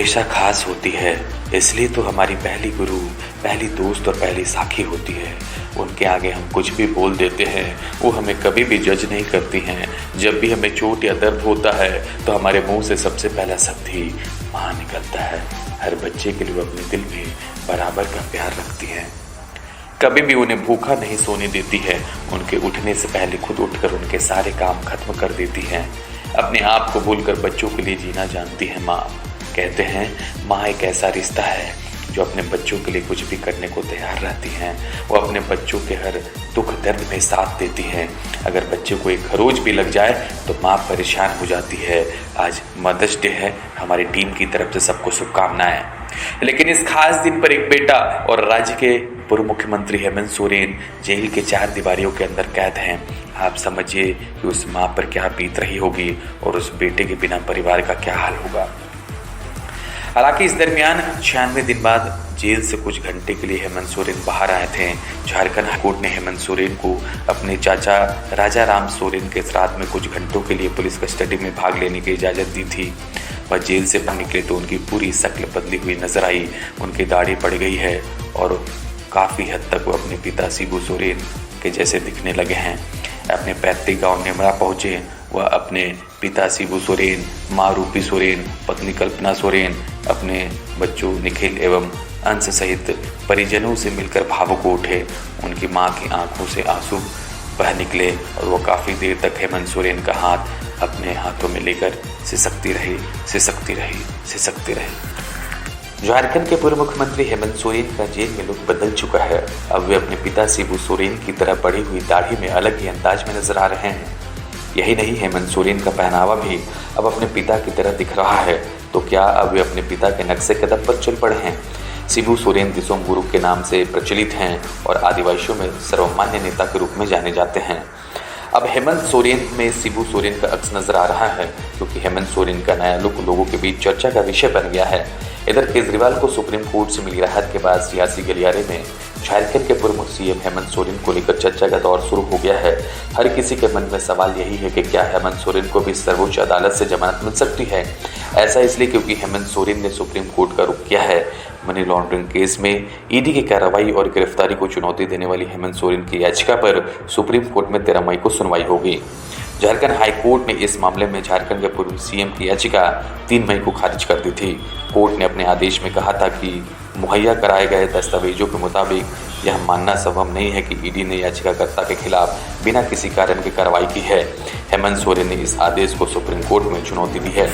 हमेशा खास होती है, इसलिए तो हमारी पहली गुरु, पहली दोस्त और पहली साखी होती है। उनके आगे हम कुछ भी बोल देते हैं, वो हमें कभी भी जज नहीं करती हैं। जब भी हमें चोट या दर्द होता है तो हमारे मुंह से सबसे पहला शब्द ही माँ निकलता है। हर बच्चे के लिए वो अपने दिल में बराबर का प्यार रखती हैं। कभी भी उन्हें भूखा नहीं सोने देती है। उनके उठने से पहले खुद उठकर उनके सारे काम खत्म कर देती हैं। अपने आप को भूलकर बच्चों के लिए जीना जानती है माँ। कहते हैं माँ एक ऐसा रिश्ता है जो अपने बच्चों के लिए कुछ भी करने को तैयार रहती हैं। वो अपने बच्चों के हर दुख दर्द में साथ देती हैं। अगर बच्चे को एक खरोच भी लग जाए तो माँ परेशान हो जाती है। आज मदर्स डे है, हमारी टीम की तरफ से सबको शुभकामनाएं। लेकिन इस खास दिन पर एक बेटा और राज्य के पूर्व मुख्यमंत्री हेमंत सोरेन जेल के 4 दीवारियों के अंदर कैद हैं। आप समझिए कि उस माँ पर क्या बीत रही होगी और उस बेटे के बिना परिवार का क्या हाल होगा। हालांकि इस दरमियान 96 दिन बाद जेल से कुछ घंटे के लिए हेमंत सोरेन बाहर आए थे। झारखंड हाईकोर्ट ने हेमंत सोरेन को अपने चाचा राजा राम सोरेन के श्राद्ध में कुछ घंटों के लिए पुलिस कस्टडी में भाग लेने की इजाज़त दी थी। वह जेल से बाहर निकले तो उनकी पूरी शक्ल बदली हुई नजर आई। उनकी दाढ़ी पड़ गई है और काफ़ी हद तक वो अपने पिता शिबू सोरेन के जैसे दिखने लगे हैं। अपने पैतृक गांव नेमरा पहुंचे। वह अपने पिता शिबू सोरेन, माँ रूपी सोरेन, पत्नी कल्पना सोरेन, अपने बच्चों निखिल एवं अंश सहित परिजनों से मिलकर भावुक हो उठे। उनकी माँ की आंखों से आंसू बह निकले और वो काफ़ी देर तक हेमंत सोरेन का हाथ अपने हाथों में लेकर सिसकती रही। झारखंड के पूर्व मुख्यमंत्री हेमंत सोरेन का जेल में लुक बदल चुका है। अब वे अपने पिता शिबू सोरेन की तरह बढ़ी हुई दाढ़ी में अलग ही अंदाज में नजर आ रहे हैं। यही नहीं, हेमंत सोरेन का पहनावा भी अब अपने पिता की तरह दिख रहा है। तो क्या अब वे अपने पिता के नक्शे कदम पर चल पड़े हैं? शिबू सोरेन दिसोम गुरु के नाम से प्रचलित हैं और आदिवासियों में सर्वमान्य नेता के रूप में जाने जाते हैं। अब हेमंत सोरेन में शिबू सोरेन का अक्स नजर आ रहा है, क्योंकि हेमंत सोरेन का नया लुक लोगों के बीच चर्चा का विषय बन गया है। इधर केजरीवाल को सुप्रीम कोर्ट से मिली राहत के बाद सियासी गलियारे में झारखंड के पूर्व सीएम हेमंत सोरेन को लेकर चर्चा का दौर शुरू हो गया है। हर किसी के मन में सवाल यही है कि क्या हेमंत सोरेन को भी सर्वोच्च अदालत से जमानत मिल सकती है। ऐसा इसलिए क्योंकि हेमंत सोरेन ने सुप्रीम कोर्ट का रुख किया है। मनी लॉन्ड्रिंग केस में ईडी की कार्रवाई और गिरफ्तारी को चुनौती देने वाली हेमंत सोरेन की याचिका पर सुप्रीम कोर्ट में 13 मई को सुनवाई होगी। झारखंड हाईकोर्ट ने इस मामले में झारखंड के पूर्व सीएम की याचिका 3 मई को खारिज कर दी थी। कोर्ट ने अपने आदेश में कहा था कि मुहैया कराए गए दस्तावेजों के मुताबिक यह मानना संभव नहीं है कि ईडी ने याचिकाकर्ता के खिलाफ बिना किसी कारण की कार्रवाई की है। हेमंत सोरेन ने इस आदेश को सुप्रीम कोर्ट में चुनौती दी है।